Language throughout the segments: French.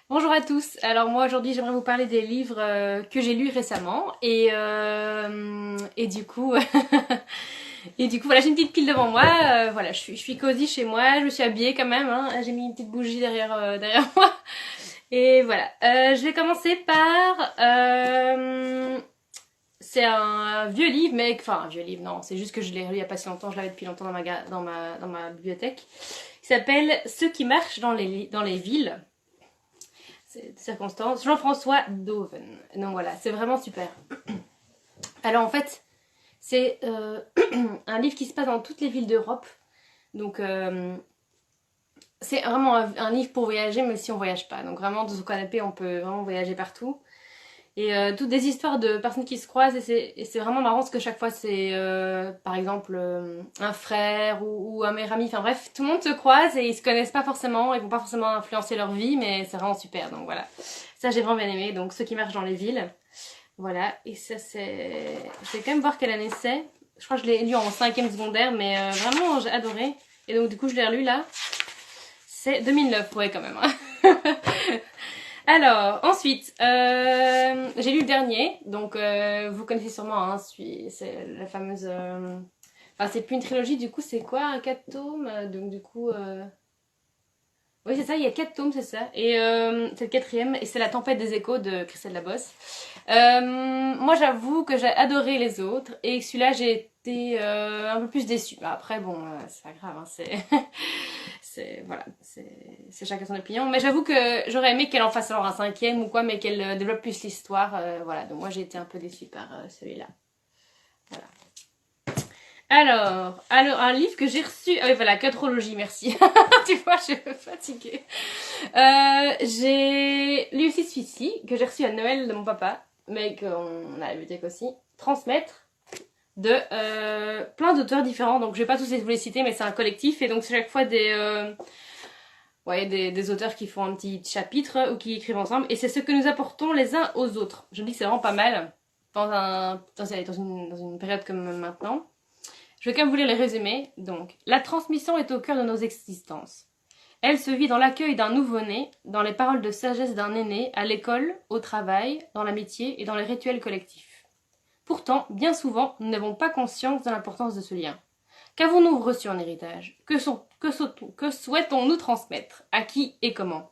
Bonjour à tous. Alors moi aujourd'hui j'aimerais vous parler des livres que j'ai lus récemment et du coup et du coup voilà j'ai une petite pile devant moi. Voilà je suis cosy chez moi. Je me suis habillée quand même. Hein. J'ai mis une petite bougie derrière moi et voilà. Je vais commencer par c'est un vieux livre mais enfin un vieux livre non c'est juste que je l'ai relu il y a pas si longtemps. Je l'avais depuis longtemps dans ma bibliothèque. Il s'appelle Ceux qui marchent dans les villes. Circonstances. Jean-François Doven. Donc voilà, c'est vraiment super. Alors en fait, c'est un livre qui se passe dans toutes les villes d'Europe. Donc c'est vraiment un livre pour voyager, mais si on voyage pas. Donc vraiment, dans son canapé, on peut vraiment voyager partout. Et toutes des histoires de personnes qui se croisent. Et c'est vraiment marrant parce que chaque fois, c'est par exemple un frère ou un meilleur ami. Enfin bref, tout le monde se croise et ils se connaissent pas forcément. Ils vont pas forcément influencer leur vie, mais c'est vraiment super. Donc voilà. Ça, j'ai vraiment bien aimé. Donc, ceux qui marchent dans les villes. Voilà. Et ça, c'est. Je vais quand même voir quelle année c'est. Je crois que je l'ai lu en 5e secondaire, mais vraiment, j'ai adoré. Et donc, du coup, je l'ai relu là. C'est 2009, ouais, quand même. Alors, ensuite, j'ai lu le dernier. Donc, vous connaissez sûrement, hein, c'est la fameuse. Enfin, c'est plus une trilogie, du coup, c'est quoi un 4 tomes. Donc, du coup. Oui, c'est ça, il y a 4 tomes, c'est ça. Et c'est le quatrième, et c'est La Tempête des Échos de Christelle Labosse. Moi, j'avoue que j'ai adoré les autres, et celui-là, j'ai été un peu plus déçue. Bah, après, bon, c'est pas grave, hein, c'est. Voilà, c'est chacun son opinion. Mais j'avoue que j'aurais aimé qu'elle en fasse alors un 5e ou quoi, mais qu'elle développe plus l'histoire. Voilà, donc moi, j'ai été un peu déçue par celui-là. Voilà. Alors, un livre que j'ai reçu. Ah oui, voilà, quadrologie, merci. Tu vois, je suis fatiguée. J'ai lu aussi celui-ci, que j'ai reçu à Noël de mon papa, mais qu'on a à la bibliothèque aussi. Transmettre de plein d'auteurs différents. Donc, je vais pas tous vous les citer, mais c'est un collectif. Et donc, c'est chaque fois des auteurs qui font un petit chapitre ou qui écrivent ensemble. Et c'est ce que nous apportons les uns aux autres. Je me dis que c'est vraiment pas mal dans une période comme maintenant. Je vais quand même vous lire les résumés. Donc, la transmission est au cœur de nos existences. Elle se vit dans l'accueil d'un nouveau-né, dans les paroles de sagesse d'un aîné, à l'école, au travail, dans l'amitié et dans les rituels collectifs. Pourtant, bien souvent, nous n'avons pas conscience de l'importance de ce lien. Qu'avons-nous reçu en héritage? Que souhaitons-nous transmettre? À qui et comment?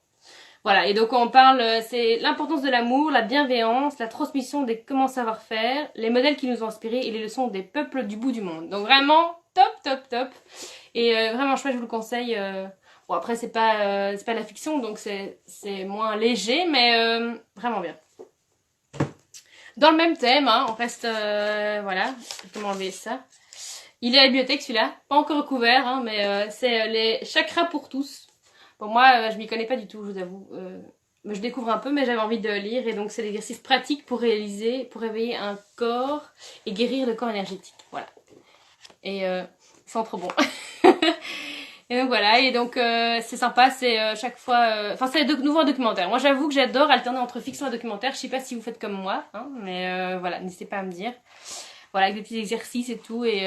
Voilà, et donc on parle, c'est l'importance de l'amour, la bienveillance, la transmission des comment savoir-faire, les modèles qui nous ont inspirés et les leçons des peuples du bout du monde. Donc vraiment, top, top, top. Et vraiment chouette, je vous le conseille. Bon après c'est pas la fiction, donc c'est moins léger, mais vraiment bien. Dans le même thème, hein, on reste, voilà, comment enlever ça. Il est à la bibliothèque celui-là, pas encore recouvert, hein, mais c'est les chakras pour tous. Bon, moi, je m'y connais pas du tout, je vous avoue. Je découvre un peu, mais j'avais envie de lire. Et donc, c'est l'exercice pratique pour réveiller un corps et guérir le corps énergétique. Voilà. Et c'est trop bon. Et donc voilà, et donc c'est sympa, c'est chaque fois... Enfin, c'est de nouveau un documentaire. Moi, j'avoue que j'adore alterner entre fiction et documentaire. Je sais pas si vous faites comme moi, hein, mais voilà, n'hésitez pas à me dire. Voilà, avec des petits exercices et tout, et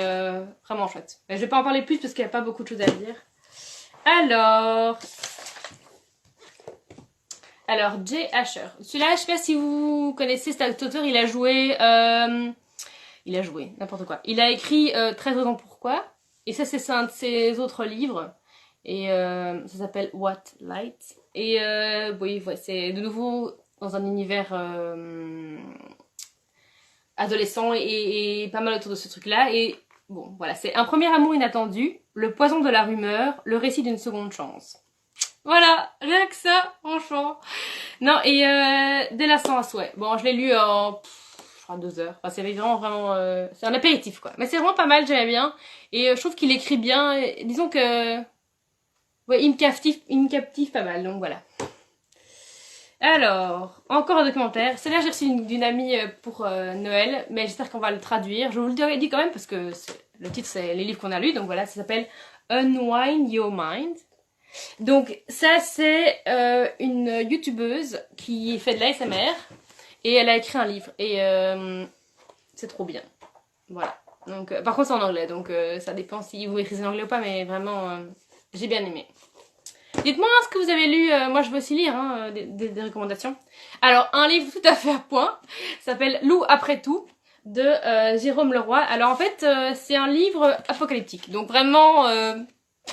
vraiment chouette. Mais je vais pas en parler plus parce qu'il n'y a pas beaucoup de choses à dire. Alors, Jay Asher. Celui-là, je sais pas si vous connaissez cet auteur, il a joué... n'importe quoi. Il a écrit 13 raisons pourquoi. Et ça, c'est un de ses autres livres. Et ça s'appelle What Light. Et oui, ouais, c'est de nouveau dans un univers adolescent et pas mal autour de ce truc-là. Et bon, voilà, c'est un premier amour inattendu, le poison de la rumeur, le récit d'une seconde chance. Voilà, rien que ça, franchement. Non, et délassant à souhait. Bon, je l'ai lu en, je crois, 2 heures. Enfin, c'est vraiment, vraiment... c'est un apéritif, quoi. Mais c'est vraiment pas mal, j'aimais bien. Et je trouve qu'il écrit bien. Et disons que... Ouais, il me captive pas mal, donc voilà. Alors, encore un documentaire. Celle-là, j'ai reçu d'une amie pour Noël, mais j'espère qu'on va le traduire. Je vous le dis quand même, parce que le titre, c'est les livres qu'on a lus, donc voilà, ça s'appelle Unwind Your Mind. Donc ça c'est une youtubeuse qui fait de l'ASMR et elle a écrit un livre et c'est trop bien. Voilà. Donc par contre c'est en anglais donc ça dépend si vous maîtrisez l'anglais ou pas mais vraiment j'ai bien aimé. Dites-moi ce que vous avez lu, moi je veux aussi lire hein, des recommandations. Alors, un livre tout à fait à point, s'appelle Loup après tout, de Jérôme Leroy. Alors en fait, c'est un livre apocalyptique, donc vraiment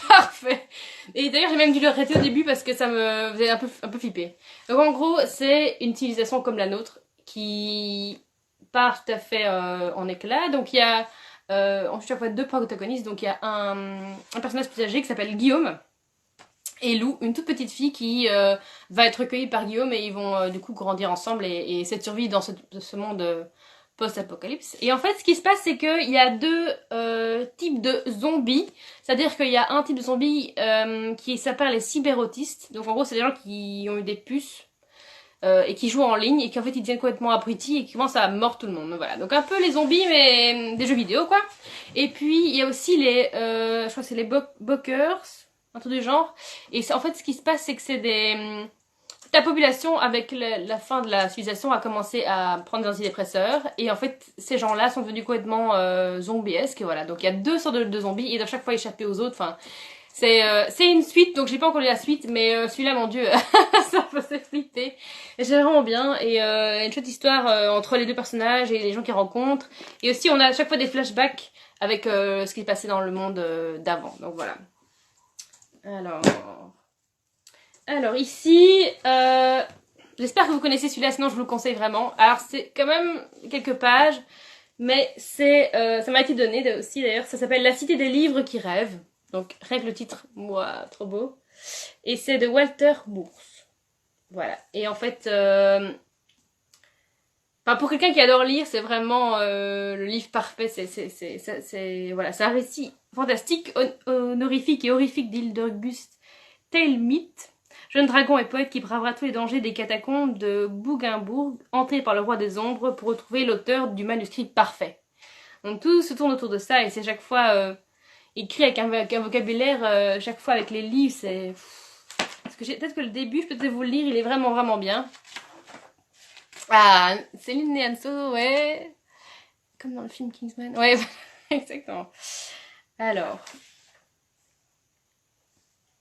parfait. Et d'ailleurs, j'ai même dû le arrêter au début parce que ça me faisait un peu flipper. Donc en gros, c'est une civilisation comme la nôtre qui part tout à fait en éclat. Donc il y a ensuite chaque fois deux protagonistes. Donc il y a un personnage plus âgé qui s'appelle Guillaume et Lou, une toute petite fille qui va être recueillie par Guillaume et ils vont du coup grandir ensemble et essayer de survivre dans ce monde post-apocalypse. Et en fait, ce qui se passe, c'est qu'il y a deux types de zombies. C'est-à-dire qu'il y a un type de zombie qui s'appelle les cyberautistes. Donc en gros, c'est des gens qui ont eu des puces et qui jouent en ligne et qui en fait ils deviennent complètement abrutis et qui commencent à mordre tout le monde. Donc, voilà, donc un peu les zombies mais des jeux vidéo quoi. Et puis il y a aussi les, je crois que c'est les Bokers, un truc du genre. Et en fait ce qui se passe c'est que c'est des... La population avec la fin de la civilisation a commencé à prendre des antidépresseurs et en fait ces gens-là sont devenus complètement zombiesques et voilà. Donc il y a deux sortes de zombies et ils doivent chaque fois échapper aux autres. Enfin, c'est une suite, donc j'ai pas encore lu la suite, mais celui-là, mon dieu, ça faisait flipper. J'ai vraiment bien, et une chouette histoire entre les deux personnages et les gens qu'ils rencontrent. Et aussi, on a à chaque fois des flashbacks avec ce qui est passé dans le monde d'avant, donc voilà. Alors ici, j'espère que vous connaissez celui-là, sinon je vous le conseille vraiment. Alors c'est quand même quelques pages, mais ça m'a été donné aussi d'ailleurs, ça s'appelle La Cité des livres qui rêvent. Donc, rien que le titre, moi, trop beau. Et c'est de Walter Bourse. Voilà. Et en fait, pour quelqu'un qui adore lire, c'est vraiment le livre parfait. Voilà, c'est un récit fantastique, honorifique et horrifique d'Hildeguste Tailmit, jeune dragon et poète qui bravera tous les dangers des catacombes de Bougainbourg, entré par le roi des ombres pour retrouver l'auteur du manuscrit parfait. Donc tout se tourne autour de ça et c'est chaque fois... écrit avec un vocabulaire chaque fois avec les livres, c'est... Peut-être que le début, je peux peut-être vous le lire, il est vraiment vraiment bien. Ah, Céline Néanso, ouais. Comme dans le film Kingsman. Ouais, exactement. Alors.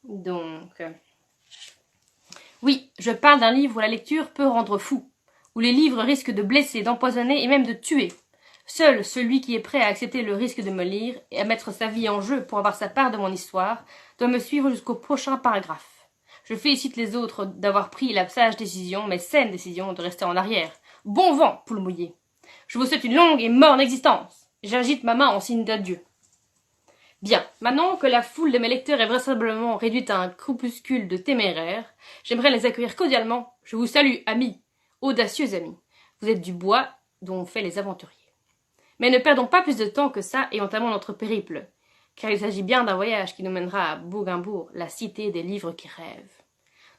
Donc. Oui, je parle d'un livre où la lecture peut rendre fou. Où les livres risquent de blesser, d'empoisonner et même de tuer. Seul celui qui est prêt à accepter le risque de me lire et à mettre sa vie en jeu pour avoir sa part de mon histoire doit me suivre jusqu'au prochain paragraphe. Je félicite les autres d'avoir pris la sage décision, mais saine décision, de rester en arrière. Bon vent, poule mouillée. Je vous souhaite une longue et morne existence. J'agite ma main en signe d'adieu. Bien, maintenant que la foule de mes lecteurs est vraisemblablement réduite à un crépuscule de téméraires, j'aimerais les accueillir cordialement. Je vous salue, amis, audacieux amis. Vous êtes du bois dont on fait les aventuriers. Mais ne perdons pas plus de temps que ça et entamons notre périple, car il s'agit bien d'un voyage qui nous mènera à Bougainbourg, la cité des livres qui rêvent.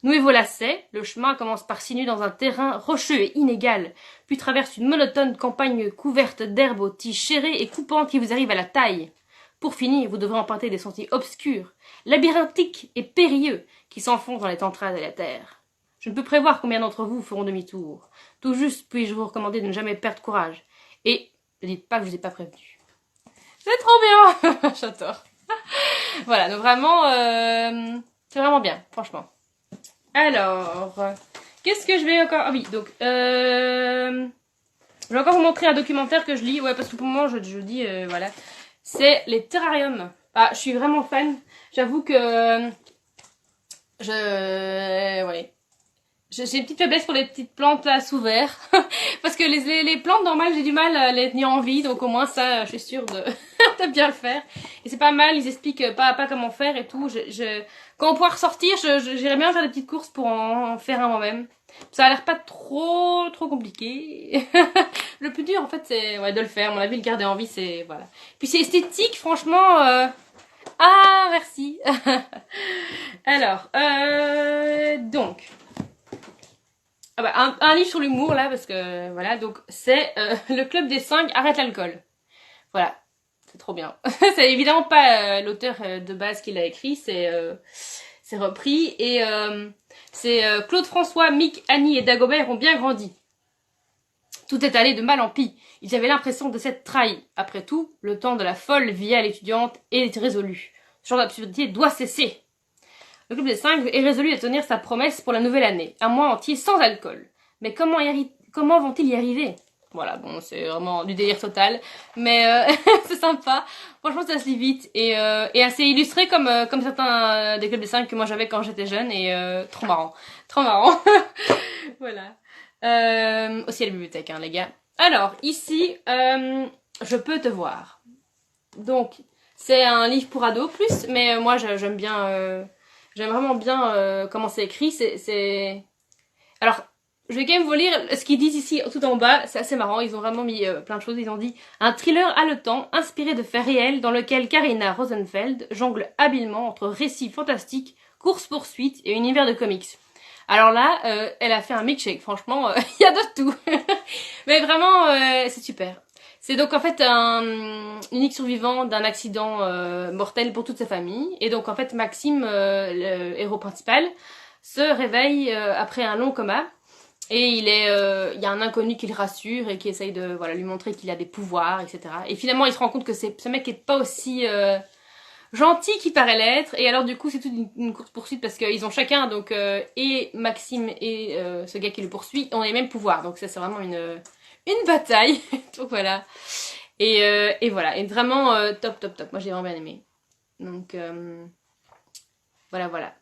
Nouez vos lacets, le chemin commence par sinuer dans un terrain rocheux et inégal, puis traverse une monotone campagne couverte d'herbes aux tiges serrées et coupantes qui vous arrivent à la taille. Pour finir, vous devrez emprunter des sentiers obscurs, labyrinthiques et périlleux, qui s'enfoncent dans les entrailles de la terre. Je ne peux prévoir combien d'entre vous feront demi-tour. Tout juste puis-je vous recommander de ne jamais perdre courage. Et ne dites pas que je vous ai pas prévenu. C'est trop bien. J'adore. Voilà, donc vraiment, c'est vraiment bien, franchement. Alors, qu'est-ce que je vais encore... Ah oui, donc, je vais encore vous montrer un documentaire que je lis. Ouais, parce que pour le moment, je dis, voilà. C'est les terrariums. Ah, je suis vraiment fan. J'avoue que... Ouais. J'ai une petite faiblesse pour les petites plantes là sous verre. Parce que les plantes normales, j'ai du mal à les tenir en vie. Donc au moins ça, je suis sûre de bien le faire. Et c'est pas mal, ils expliquent pas à pas comment faire et tout. Quand on pourra ressortir, j'irais bien faire des petites courses pour en faire un moi-même. Ça a l'air pas trop compliqué. Le plus dur en fait c'est de le faire. À mon avis, le garder en vie c'est... Voilà. Puis c'est esthétique, franchement... Ah, merci. Alors, donc... Ah bah, un livre sur l'humour là parce que voilà, donc c'est Le Club des 5 arrête l'alcool. Voilà, c'est trop bien. C'est évidemment pas l'auteur de base qui l'a écrit, c'est repris et c'est Claude François, Mick, Annie et Dagobert ont bien grandi. Tout est allé de mal en pis. Ils avaient l'impression de s'être trahis. Après tout, le temps de la folle vie à l'étudiante est résolu. Ce genre d'absurdité doit cesser. Le club des 5 est résolu à tenir sa promesse pour la nouvelle année, un mois entier sans alcool. Mais comment vont-ils y arriver? Voilà, bon, c'est vraiment du délire total, mais c'est sympa. Franchement, ça se lit vite et assez illustré comme certains des clubs des 5 que moi j'avais quand j'étais jeune et trop marrant. Trop marrant. Voilà. Aussi à la bibliothèque, hein, les gars. Alors, ici, je peux te voir. Donc, c'est un livre pour ados plus, mais moi j'aime bien, j'aime vraiment bien comment c'est écrit. Alors, je vais quand même vous lire ce qu'ils disent ici tout en bas. C'est assez marrant. Ils ont vraiment mis plein de choses. Ils ont dit un thriller haletant, inspiré de faits réels, dans lequel Karina Rosenfeld jongle habilement entre récits fantastiques, courses-poursuites et univers de comics. Alors là, elle a fait un milkshake. Franchement, il y a de tout. Mais vraiment, c'est super. C'est donc en fait un unique survivant d'un accident mortel pour toute sa famille. Et donc en fait Maxime, le héros principal, se réveille après un long coma. Et il y a un inconnu qui le rassure et qui essaye de lui montrer qu'il a des pouvoirs, etc. Et finalement il se rend compte que ce mec est pas aussi gentil qu'il paraît l'être. Et alors du coup c'est toute une course poursuite parce qu'ils ont chacun, donc et Maxime et ce gars qui le poursuit, ont les mêmes pouvoirs. Donc ça c'est vraiment une bataille. Donc voilà. Et voilà. Et vraiment top, top, top. Moi j'ai vraiment bien aimé. Donc voilà.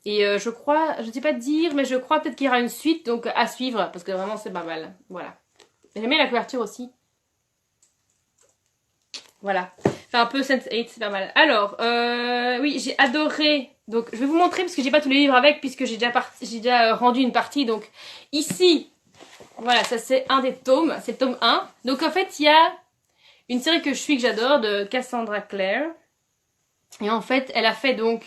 Et je crois, je ne sais pas dire, mais je crois peut-être qu'il y aura une suite, donc à suivre, parce que vraiment c'est pas mal. Voilà. J'ai aimé la couverture aussi. Voilà. Fait un peu Sense8, c'est pas mal. Alors, oui, j'ai adoré. Donc, je vais vous montrer parce que j'ai pas tous les livres avec, puisque j'ai déjà rendu une partie. Donc, ici, voilà, ça c'est un des tomes, c'est le tome 1. Donc, en fait, il y a une série que je suis, que j'adore, de Cassandra Clare. Et en fait, elle a fait donc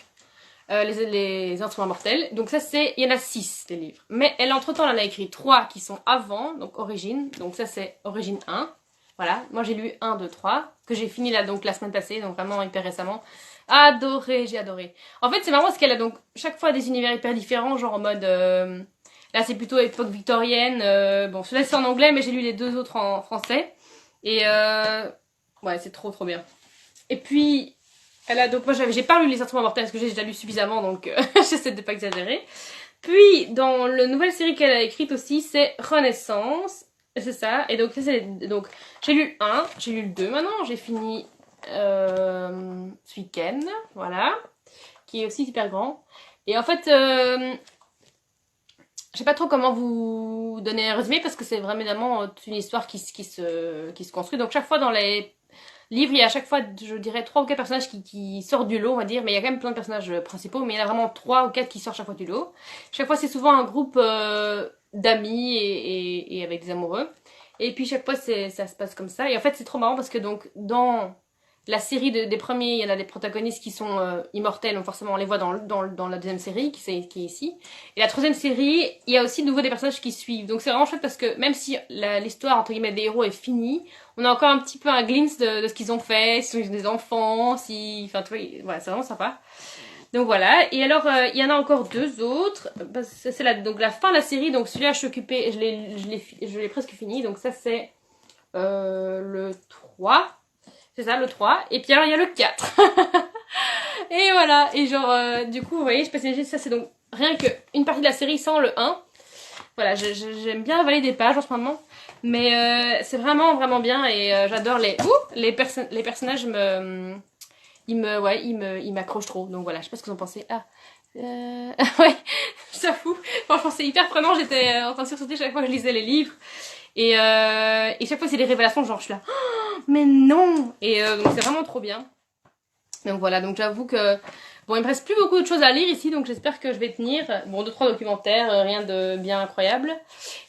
les instruments mortels. Donc ça c'est, il y en a 6 des livres. Mais elle entre-temps elle en a écrit 3 qui sont avant, donc Origine. Donc ça c'est Origine 1. Voilà, moi j'ai lu 1, 2, 3, que j'ai fini là donc la semaine passée, donc vraiment hyper récemment. Adoré, j'ai adoré. En fait c'est marrant parce qu'elle a donc chaque fois des univers hyper différents, genre en mode... là c'est plutôt époque victorienne. Bon celui-là c'est en anglais mais j'ai lu les 2 autres en français. Et ouais c'est trop trop bien. Et puis... donc moi j'ai pas lu les instruments mortels parce que j'ai déjà lu suffisamment donc j'essaie de pas exagérer. Puis dans la nouvelle série qu'elle a écrite aussi c'est Renaissance, c'est ça. Et donc ça c'est donc j'ai lu 1, j'ai lu le 2 maintenant, j'ai fini ce week-end, voilà, qui est aussi super grand. Et en fait je sais pas trop comment vous donner un résumé parce que c'est vraiment une histoire qui se construit. Donc chaque fois dans les livre, il y a à chaque fois, je dirais, 3 ou 4 personnages qui sortent du lot, on va dire, mais il y a quand même plein de personnages principaux, mais il y en a vraiment 3 ou 4 qui sortent chaque fois du lot. Chaque fois, c'est souvent un groupe d'amis et avec des amoureux. Et puis chaque fois, ça se passe comme ça. Et en fait, c'est trop marrant parce que donc, dans la série des premiers, il y en a des protagonistes qui sont immortels, donc forcément on les voit dans la deuxième série, qui est ici. Et la troisième série, il y a aussi de nouveau des personnages qui suivent. Donc c'est vraiment chouette parce que même si l'histoire, entre guillemets, des héros est finie, on a encore un petit peu un glimpse de ce qu'ils ont fait, s'ils ont des enfants, si... Enfin, tu vois, voilà, c'est vraiment sympa. Donc voilà, et alors il y en a encore 2 autres, c'est donc la fin de la série, donc celui-là je suis occupée, je l'ai presque fini, donc ça c'est le 3. C'est ça, le 3. Et puis alors, il y a le 4. Et voilà. Et genre, du coup, vous voyez, je passe ça, c'est donc rien qu'une partie de la série sans le 1. Voilà, j'aime bien avaler des pages en ce moment. Mais c'est vraiment, vraiment bien. Et j'adore les personnages ils m'accrochent trop. Donc voilà, je sais pas ce que vous en pensez. Ouais, j'avoue. Franchement, c'est hyper prenant. J'étais en train de sursauter chaque fois que je lisais les livres. Et chaque fois, c'est des révélations, genre, je suis là, oh, mais non! Et donc, c'est vraiment trop bien. Donc voilà, donc j'avoue que, bon, il me reste plus beaucoup de choses à lire ici, donc j'espère que je vais tenir. Bon, 2-3 documentaires, rien de bien incroyable.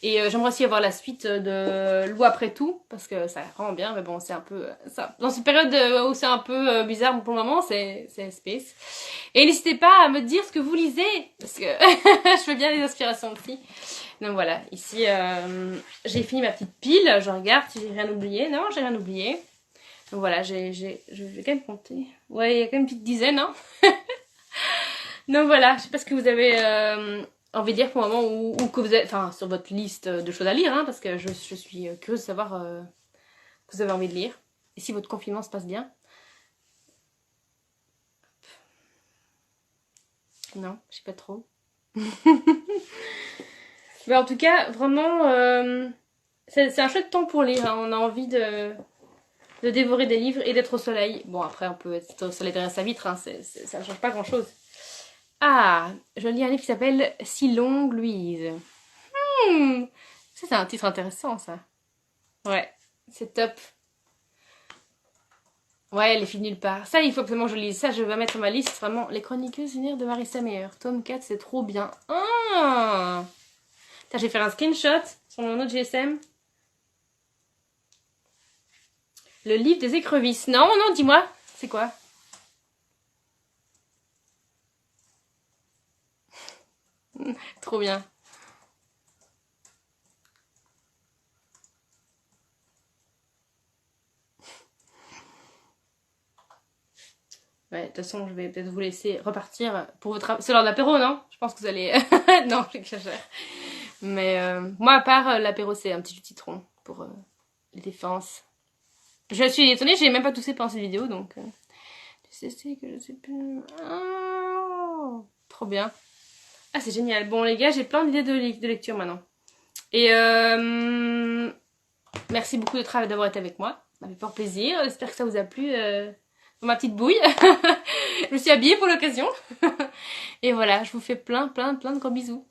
Et j'aimerais aussi avoir la suite de Lou après tout, parce que ça a l'air vraiment bien, mais bon, c'est un peu, ça, dans cette période où c'est un peu bizarre pour le moment, c'est space. Et n'hésitez pas à me dire ce que vous lisez, parce que je fais bien les inspirations aussi. Donc voilà, ici j'ai fini ma petite pile, je regarde si j'ai rien oublié. Non, j'ai rien oublié. Donc voilà, je vais quand même compter. Ouais, il y a quand même une petite dizaine, hein. Donc voilà, je sais pas ce que vous avez envie de lire pour le moment ou que vous avez, enfin, sur votre liste de choses à lire, hein, parce que je suis curieuse de savoir ce que vous avez envie de lire. Et si votre confinement se passe bien. Non, je sais pas trop. Mais en tout cas, vraiment, c'est un chouette temps pour lire. Hein. On a envie de dévorer des livres et d'être au soleil. Bon, après, on peut être au soleil derrière sa vitre, hein, ça ne change pas grand-chose. Ah, je lis un livre qui s'appelle Si longue Louise. Hmm, ça, c'est un titre intéressant, ça. Ouais, c'est top. Ouais, Les filles de nulle part. Ça, il faut absolument que je lise. Ça, je vais mettre sur ma liste. Vraiment, Les Chroniqueuses lunaires de Marissa Meyer. Tome 4, c'est trop bien. Ah, je vais faire un screenshot sur mon autre GSM. Le livre des écrevisses. Non, non, dis-moi. C'est quoi? Trop bien. Ouais, de toute façon, je vais peut-être vous laisser repartir pour votre... C'est l'heure de l'apéro, non? Je pense que vous allez... non, j'exagère. Mais moi, à part l'apéro, c'est un petit jus de citron pour les défenses. Je suis étonnée, j'ai même pas toussé pendant cette vidéo, donc... tu sais, c'est que je sais plus... Oh, trop bien. Ah, c'est génial. Bon, les gars, j'ai plein d'idées de lecture maintenant. Et merci beaucoup d'avoir été avec moi. Ça m'a fait fort plaisir. J'espère que ça vous a plu pour ma petite bouille. Je me suis habillée pour l'occasion. Et voilà, je vous fais plein de gros bisous.